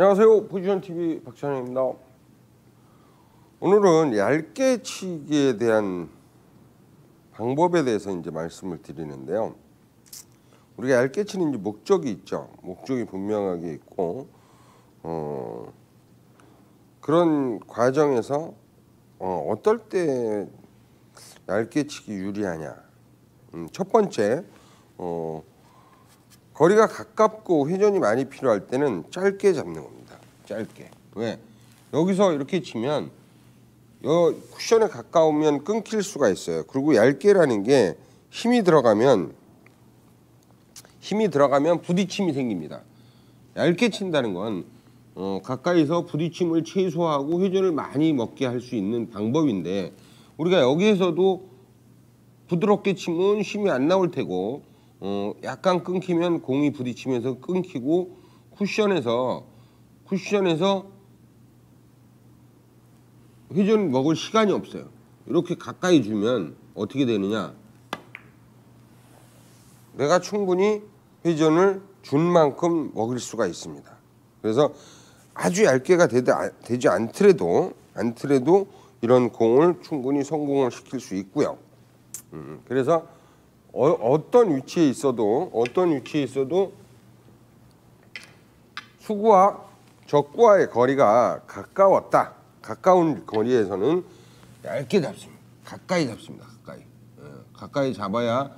안녕하세요. 포지션TV 박찬영입니다. 오늘은 얇게 치기에 대한 방법에 대해서 이제 말씀을 드리는데요. 우리가 얇게 치는 이제 목적이 있죠. 목적이 분명하게 있고, 그런 과정에서 어떨 때 얇게 치기 유리하냐. 첫 번째, 거리가 가깝고 회전이 많이 필요할 때는 짧게 잡는 겁니다. 짧게. 왜? 여기서 이렇게 치면 쿠션에 가까우면 끊길 수가 있어요. 그리고 얇게라는 게 힘이 들어가면 부딪힘이 생깁니다. 얇게 친다는 건 가까이서 부딪힘을 최소화하고 회전을 많이 먹게 할 수 있는 방법인데, 우리가 여기에서도 부드럽게 치면 힘이 안 나올 테고, 약간 끊기면 공이 부딪히면서 끊기고, 쿠션에서 회전 먹을 시간이 없어요. 이렇게 가까이 주면 어떻게 되느냐, 내가 충분히 회전을 준 만큼 먹을 수가 있습니다. 그래서 아주 얇게가 되지 않더라도 이런 공을 충분히 성공을 시킬 수 있고요. 그래서 어떤 위치에 있어도 수구와 적구와의 거리가 가까운 거리에서는 얇게 잡습니다. 가까이 잡습니다. 가까이 잡아야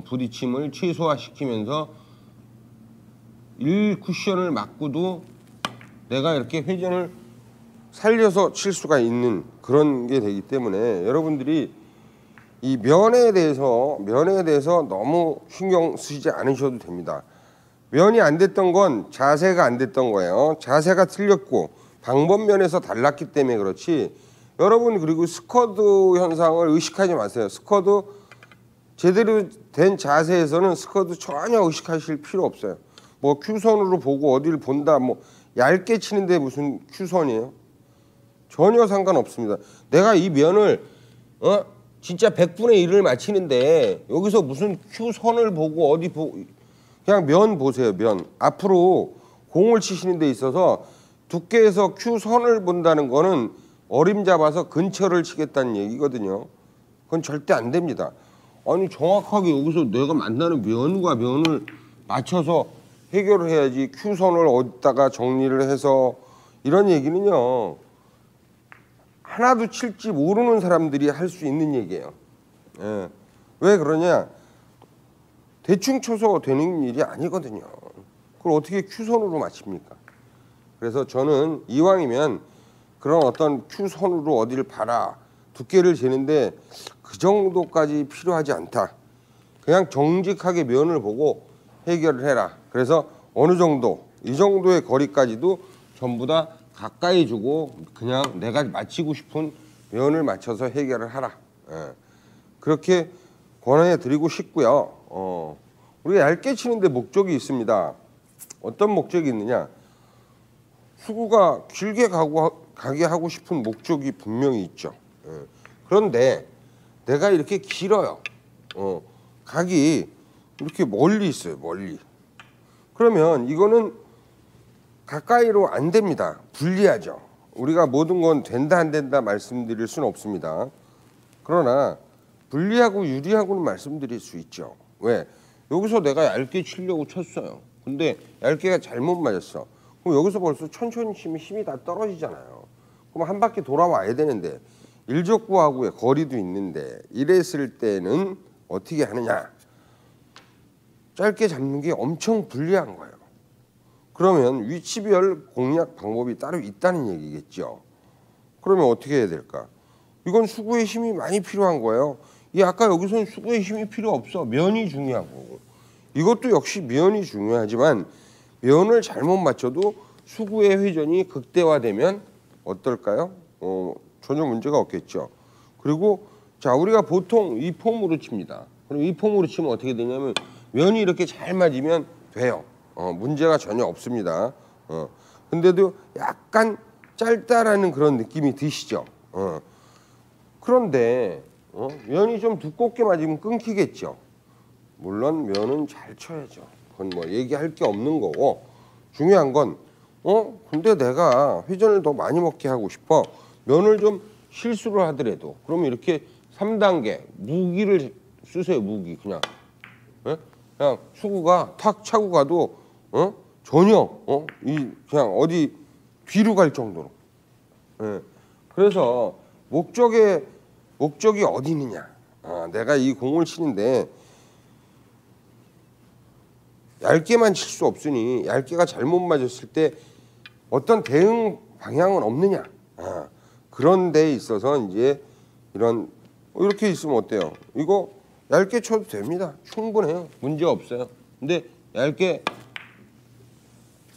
부딪힘을 최소화시키면서 1쿠션을 맞고도 내가 이렇게 회전을 살려서 칠 수가 있는 그런 게 되기 때문에, 여러분들이 이 면에 대해서 너무 신경 쓰지 않으셔도 됩니다. 면이 안 됐던 건 자세가 안 됐던 거예요. 자세가 틀렸고 방법면에서 달랐기 때문에 그렇지, 여러분 그리고 스쿼드 현상을 의식하지 마세요. 스쿼드 제대로 된 자세에서는 스쿼드 전혀 의식하실 필요 없어요. 뭐 큐선으로 보고 어디를 본다, 뭐 얇게 치는데 무슨 큐선이에요? 전혀 상관없습니다. 내가 이 면을 진짜 100분의 1을 맞히는데 여기서 무슨 큐선을 보고 어디 보고, 그냥 면 보세요. 면 앞으로 공을 치시는 데 있어서 두께에서 큐선을 본다는 거는 어림잡아서 근처를 치겠다는 얘기거든요. 그건 절대 안 됩니다. 아니 정확하게 여기서 내가 만나는 면과 면을 맞춰서 해결을 해야지, 큐선을 어디다가 정리를 해서, 이런 얘기는요 하나도 칠지 모르는 사람들이 할 수 있는 얘기예요. 예. 왜 그러냐, 대충 쳐서 되는 일이 아니거든요. 그걸 어떻게 큐선으로 맞춥니까? 그래서 저는 이왕이면 그런 어떤 큐선으로 어디를 봐라, 두께를 재는데 그 정도까지 필요하지 않다. 그냥 정직하게 면을 보고 해결을 해라. 그래서 어느 정도, 이 정도의 거리까지도 전부 다 가까이 주고 그냥 내가 맞히고 싶은 면을 맞춰서 해결을 하라. 예. 그렇게 권해 드리고 싶고요. 우리가 얇게 치는데 목적이 있습니다. 어떤 목적이 있느냐, 수구가 길게 가게 하고 싶은 목적이 분명히 있죠. 예. 그런데 내가 이렇게 길어요. 각이 이렇게 멀리 있어요. 멀리. 그러면 이거는 가까이로 안 됩니다. 불리하죠. 우리가 모든 건 된다 안 된다 말씀드릴 수는 없습니다. 그러나 불리하고 유리하고는 말씀드릴 수 있죠. 왜? 여기서 내가 얇게 치려고 쳤어요. 근데 얇게가 잘못 맞았어. 그럼 여기서 벌써 천천히 치면 힘이 다 떨어지잖아요. 그럼 한 바퀴 돌아와야 되는데, 일적구하고의 거리도 있는데, 이랬을 때는 어떻게 하느냐, 짧게 잡는 게 엄청 불리한 거예요. 그러면 위치별 공략 방법이 따로 있다는 얘기겠죠. 그러면 어떻게 해야 될까? 이건 수구에 힘이 많이 필요한 거예요. 아까 여기서는 수구에 힘이 필요 없어. 면이 중요한 거고. 이것도 역시 면이 중요하지만, 면을 잘못 맞춰도 수구의 회전이 극대화되면 어떨까요? 전혀 문제가 없겠죠. 그리고 자, 우리가 보통 이 폼으로 칩니다. 그럼 이 폼으로 치면 어떻게 되냐면, 면이 이렇게 잘 맞으면 돼요. 문제가 전혀 없습니다. 근데도 약간 짧다라는 그런 느낌이 드시죠. 그런데 면이 좀 두껍게 맞으면 끊기겠죠. 물론 면은 잘 쳐야죠. 그건 뭐 얘기할 게 없는 거고, 중요한 건 근데 내가 회전을 더 많이 먹게 하고 싶어. 면을 좀 실수를 하더라도 그러면 이렇게 3단계 무기를 쓰세요. 무기 그냥. 예? 그냥 수구가 탁 차고 가도 전혀 그냥 어디 뒤로 갈 정도로. 예. 그래서 목적이 어디 있느냐. 내가 이 공을 치는데 얇게만 칠 수 없으니 얇게가 잘못 맞았을 때 어떤 대응 방향은 없느냐. 그런 데 있어서 이제 이렇게 있으면 어때요? 이거 얇게 쳐도 됩니다. 충분해요. 문제 없어요. 근데 얇게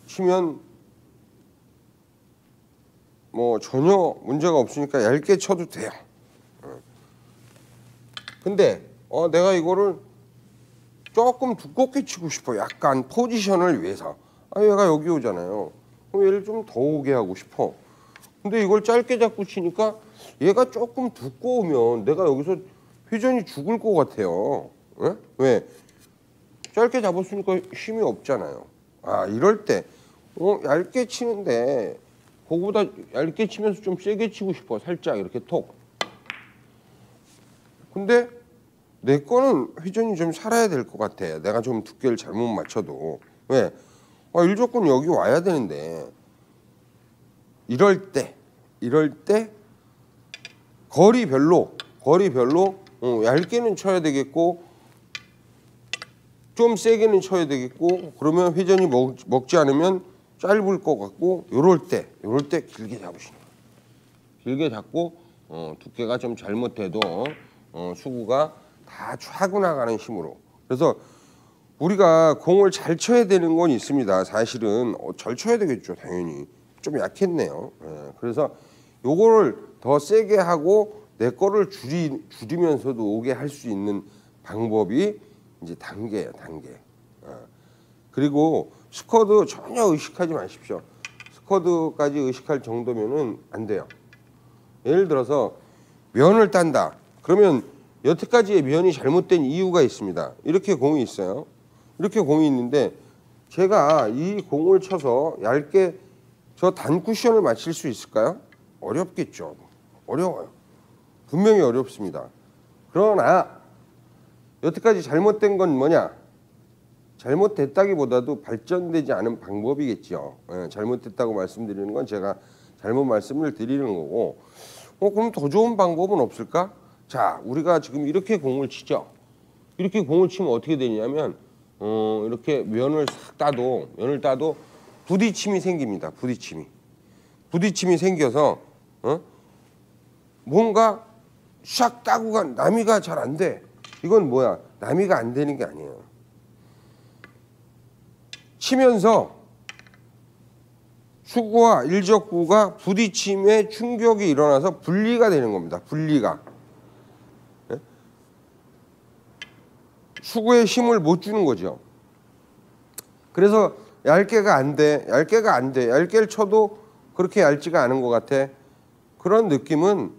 치면 뭐 전혀 문제가 없으니까 얇게 쳐도 돼요. 근데 내가 이거를 조금 두껍게 치고 싶어. 약간 포지션을 위해서. 얘가 여기 오잖아요. 그럼 얘를 좀 더 오게 하고 싶어. 근데 이걸 짧게 잡고 치니까 얘가 조금 두꺼우면 내가 여기서 회전이 죽을 것 같아요. 예? 왜? 짧게 잡았으니까 힘이 없잖아요. 이럴 때 얇게 치는데 그거보다 얇게 치면서 좀 세게 치고 싶어. 살짝 이렇게 톡. 근데 내 거는 회전이 좀 살아야 될 것 같아. 내가 좀 두께를 잘못 맞춰도. 왜? 일조건 여기 와야 되는데 이럴 때 거리별로 얇게는 쳐야 되겠고 좀 세게는 쳐야 되겠고 그러면 회전이 먹지 않으면 짧을 것 같고 요럴 때 길게 잡으시는 거예요. 길게 잡고 두께가 좀 잘못돼도 수구가 다 차고 나가는 힘으로. 그래서 우리가 공을 잘 쳐야 되는 건 있습니다. 사실은 잘 쳐야 되겠죠. 당연히. 좀 약했네요. 그래서 요거를 더 세게 하고 내 거를 줄이면서도 오게 할 수 있는 방법이 이제 단계예요. 단계. 그리고 스쿼드 전혀 의식하지 마십시오. 스쿼드까지 의식할 정도면은 안 돼요. 예를 들어서 면을 딴다. 그러면 여태까지의 면이 잘못된 이유가 있습니다. 이렇게 공이 있어요. 이렇게 공이 있는데 제가 이 공을 쳐서 얇게 저 단 쿠션을 맞힐 수 있을까요? 어렵겠죠. 어려워요. 분명히 어렵습니다. 그러나 여태까지 잘못된 건 뭐냐? 잘못됐다기보다도 발전되지 않은 방법이겠죠. 잘못됐다고 말씀드리는 건 제가 잘못 말씀을 드리는 거고 그럼 더 좋은 방법은 없을까? 자, 우리가 지금 이렇게 공을 치죠. 이렇게 공을 치면 어떻게 되냐면 이렇게 면을 따도 부딪힘이 생깁니다. 부딪힘이 생겨서 뭔가 샥 따고 간 남이가 잘 안 돼. 이건 뭐야? 남이가 안 되는 게 아니에요. 치면서 수구와 일적구가 부딪힘에 충격이 일어나서 분리가 되는 겁니다. 분리가. 수구에 힘을 못 주는 거죠. 그래서 얇게가 안 돼. 얇게를 쳐도 그렇게 얇지가 않은 것 같아. 그런 느낌은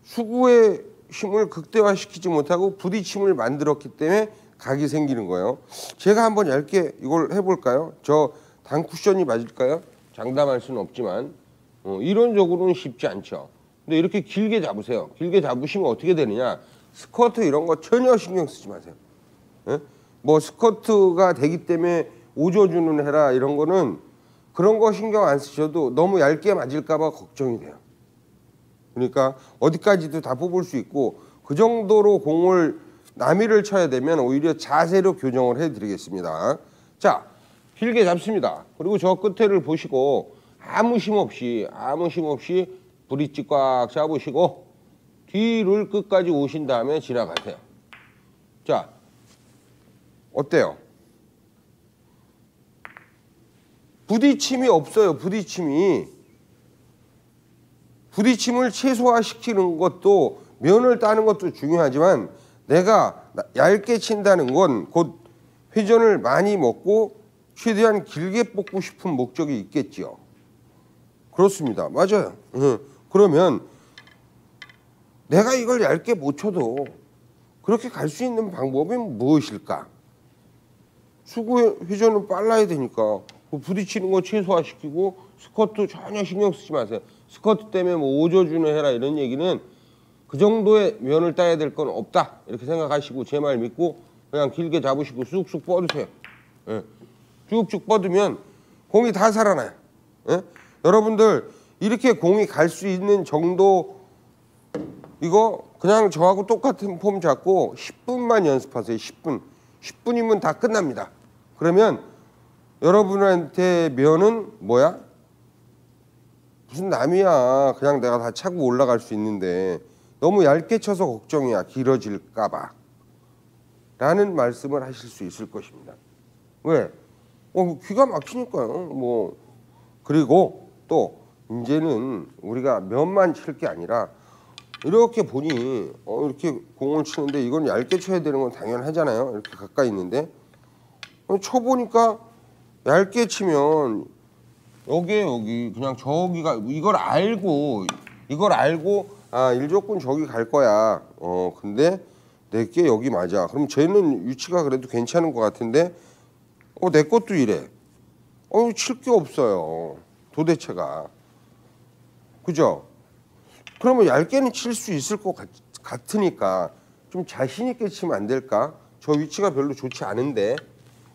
수구의 힘을 극대화시키지 못하고 부딪힘을 만들었기 때문에 각이 생기는 거예요. 제가 한번 얇게 이걸 해볼까요? 저 단 쿠션이 맞을까요? 장담할 수는 없지만 이론적으로는 쉽지 않죠. 근데 이렇게 길게 잡으세요. 길게 잡으시면 어떻게 되느냐? 스쿼트 이런 거 전혀 신경 쓰지 마세요. 뭐 스쿼트가 되기 때문에 오져주는 해라 이런 거는 그런 거 신경 안 쓰셔도 너무 얇게 맞을까 봐 걱정이 돼요. 그러니까 어디까지도 다 뽑을 수 있고 그 정도로 공을 나미를 쳐야 되면 오히려 자세로 교정을 해드리겠습니다. 자, 길게 잡습니다. 그리고 저 끝에를 보시고 아무 힘 없이 브릿지 꽉 잡으시고 뒤를 끝까지 오신 다음에 지나가세요. 자, 어때요? 부딪힘이 없어요. 부딪힘을 최소화시키는 것도 면을 따는 것도 중요하지만 내가 얇게 친다는 건 곧 회전을 많이 먹고 최대한 길게 뽑고 싶은 목적이 있겠지요. 그렇습니다. 맞아요. 그러면 내가 이걸 얇게 못 쳐도 그렇게 갈 수 있는 방법이 무엇일까? 수구의 회전은 빨라야 되니까 부딪히는 거 최소화시키고 스쿼트 전혀 신경 쓰지 마세요. 스쿼트 때문에 뭐 오저주는 해라 이런 얘기는 그 정도의 면을 따야 될 건 없다 이렇게 생각하시고 제 말 믿고 그냥 길게 잡으시고 쑥쑥 뻗으세요. 예. 쭉쭉 뻗으면 공이 다 살아나요. 예? 여러분들 이렇게 공이 갈 수 있는 정도 이거 그냥 저하고 똑같은 폼 잡고 10분만 연습하세요. 10분. 10분이면 다 끝납니다. 그러면 여러분한테 면은 뭐야? 무슨 남이야. 그냥 내가 다 차고 올라갈 수 있는데 너무 얇게 쳐서 걱정이야. 길어질까 봐. 라는 말씀을 하실 수 있을 것입니다. 왜? 기가 막히니까요. 뭐 그리고 또 이제는 우리가 면만 칠 게 아니라 이렇게 보니 이렇게 공을 치는데 이건 얇게 쳐야 되는 건 당연하잖아요. 이렇게 가까이 있는데 쳐보니까 얇게 치면 여기 그냥 저기가 이걸 알고 아 일족군 저기 갈 거야. 근데 내게 여기 맞아. 그럼 쟤는 위치가 그래도 괜찮은 것 같은데 내 것도 이래. 칠 게 없어요. 도대체가. 그죠? 그러면 얇게는 칠 수 있을 것 같으니까 좀 자신 있게 치면 안 될까? 저 위치가 별로 좋지 않은데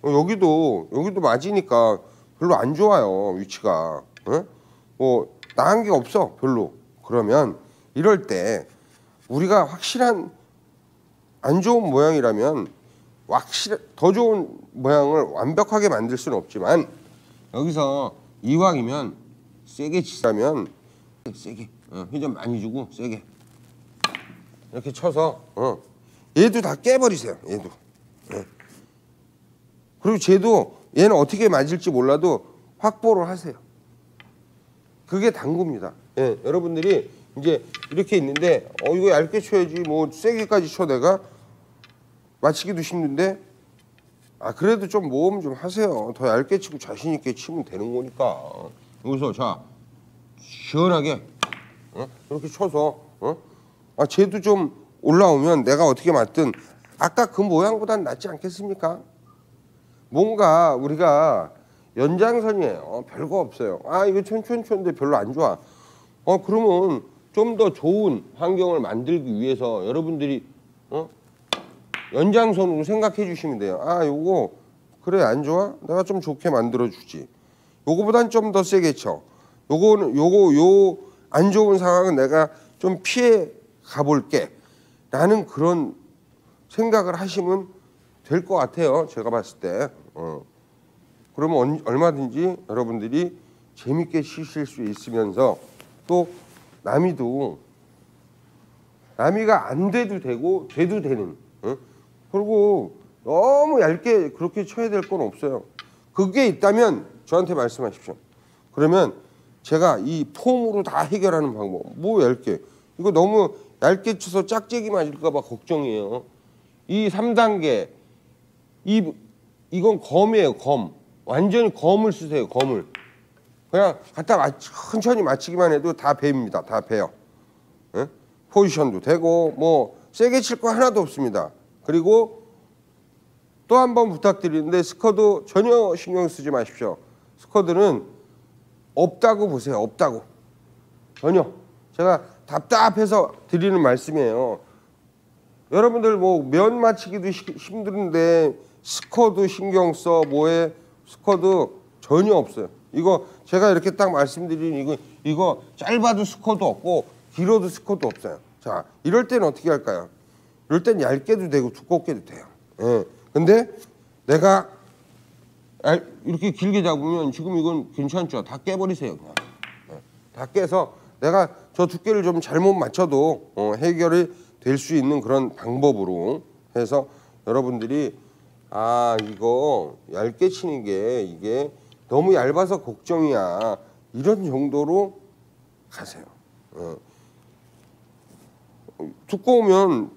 여기도 맞으니까 별로 안 좋아요. 위치가. 뭐 나은 게 없어 별로. 그러면 이럴 때 우리가 확실한 안 좋은 모양이라면 더 좋은 모양을 완벽하게 만들 수는 없지만 여기서 이왕이면 세게 치자면 세게 회전 많이 주고 세게 이렇게 쳐서 얘도 다 깨버리세요. 얘도. 그리고 쟤도 얘는 어떻게 맞을지 몰라도 확보를 하세요. 그게 당구입니다. 여러분들이 이제 이렇게 있는데 이거 얇게 쳐야지 뭐 세게까지 쳐 내가 맞히기도 힘든데 그래도 좀 모험 좀 하세요. 더 얇게 치고 자신 있게 치면 되는 거니까. 여기서 자 시원하게 이렇게 쳐서 쟤도 좀 올라오면 내가 어떻게 맞든 아까 그 모양보단 낫지 않겠습니까? 뭔가 우리가 연장선이에요. 별거 없어요. 이거 천천히 쳤는데 별로 안 좋아. 그러면 좀 더 좋은 환경을 만들기 위해서 여러분들이 연장선으로 생각해 주시면 돼요. 요거 그래 안 좋아? 내가 좀 좋게 만들어 주지. 요거보단 좀 더 세게 쳐. 요거 안 좋은 상황은 내가 좀 피해 가볼게. 라는 그런 생각을 하시면 될 것 같아요. 제가 봤을 때. 그러면 얼마든지 여러분들이 재밌게 치실 수 있으면서 또 남이가 안 돼도 되고 돼도 되는. 그리고 너무 얇게 그렇게 쳐야 될 건 없어요. 그게 있다면 저한테 말씀하십시오. 그러면 제가 이 폼으로 다 해결하는 방법. 뭐 얇게. 이거 너무 얇게 쳐서 짝재기 맞을까 봐 걱정이에요. 이 3단계. 이건 검이에요. 검. 완전히 검을 쓰세요. 검을. 그냥 갖다 천천히 맞히기만 해도 다 배입니다. 다 배요. 포지션도 되고 뭐 세게 칠 거 하나도 없습니다. 그리고 또 한 번 부탁드리는데 스쿼드 전혀 신경 쓰지 마십시오. 스쿼드는 없다고 보세요. 없다고. 전혀. 제가 답답해서 드리는 말씀이에요. 여러분들 뭐 면 맞히기도 힘든데 스쿼드 신경 써 뭐해. 스쿼드 전혀 없어요. 이거 제가 이렇게 딱 말씀드린 이거 짧아도 스쿼드 없고 길어도 스쿼드 없어요. 자, 이럴 때는 어떻게 할까요? 이럴 땐 얇게도 되고 두껍게도 돼요. 근데 내가 이렇게 길게 잡으면 지금 이건 괜찮죠? 다 깨버리세요. 그냥. 다 깨서 내가 저 두께를 좀 잘못 맞춰도 해결이 될 수 있는 그런 방법으로 해서 여러분들이 이거 얇게 치는 게 이게 너무 얇아서 걱정이야. 이런 정도로 가세요. 두꺼우면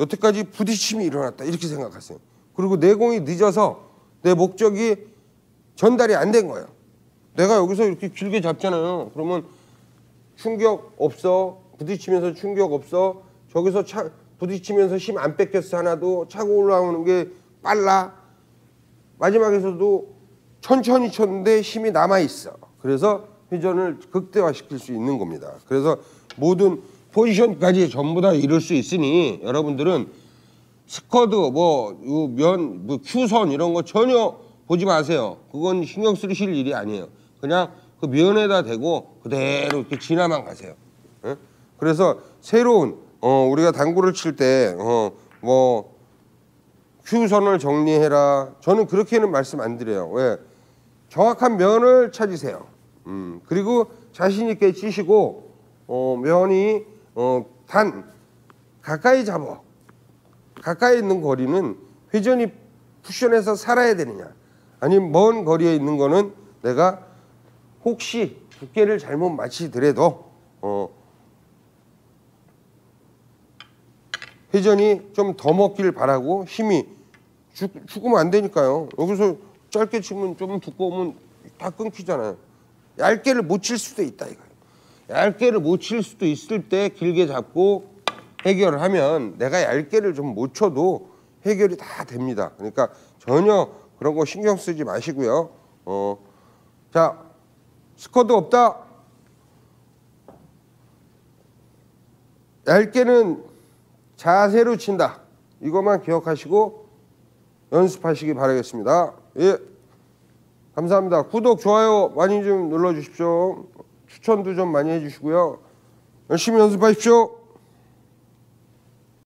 여태까지 부딪힘이 일어났다 이렇게 생각하세요. 그리고 내 공이 늦어서 내 목적이 전달이 안 된 거예요. 내가 여기서 이렇게 길게 잡잖아요. 그러면 충격 없어. 부딪히면서 충격 없어. 저기서 부딪히면서 힘 안 뺏겼어. 하나도 차고 올라오는 게 빨라. 마지막에서도 천천히 쳤는데 힘이 남아있어. 그래서 회전을 극대화시킬 수 있는 겁니다. 그래서 모든 포지션까지 전부 다 이룰 수 있으니 여러분들은 스쿼드, 면, 큐선 이런 거 전혀 보지 마세요. 그건 신경 쓰실 일이 아니에요. 그냥 그 면에다 대고 그대로 이렇게 지나만 가세요. 예? 그래서 새로운 우리가 당구를 칠 때 큐선을 정리해라. 저는 그렇게는 말씀 안 드려요. 왜? 정확한 면을 찾으세요. 그리고 자신 있게 치시고 면이 단 가까이 잡아. 가까이 있는 거리는 회전이 쿠션에서 살아야 되느냐, 아니면 먼 거리에 있는 거는 내가 혹시 두께를 잘못 맞히더라도 회전이 좀 더 먹길 바라고 힘이 죽으면 안 되니까요. 여기서 짧게 치면 좀 두꺼우면 다 끊기잖아요. 얇게를 못 칠 수도 있다 이거예요. 얇게를 못 칠 수도 있을 때 길게 잡고 해결을 하면 내가 얇게를 좀 못 쳐도 해결이 다 됩니다. 그러니까 전혀 그런 거 신경 쓰지 마시고요. 자, 스쿼드 없다. 얇게는 자세로 친다. 이것만 기억하시고 연습하시기 바라겠습니다. 예, 감사합니다. 구독, 좋아요 많이 좀 눌러주십시오. 추천도 좀 많이 해주시고요. 열심히 연습하십시오.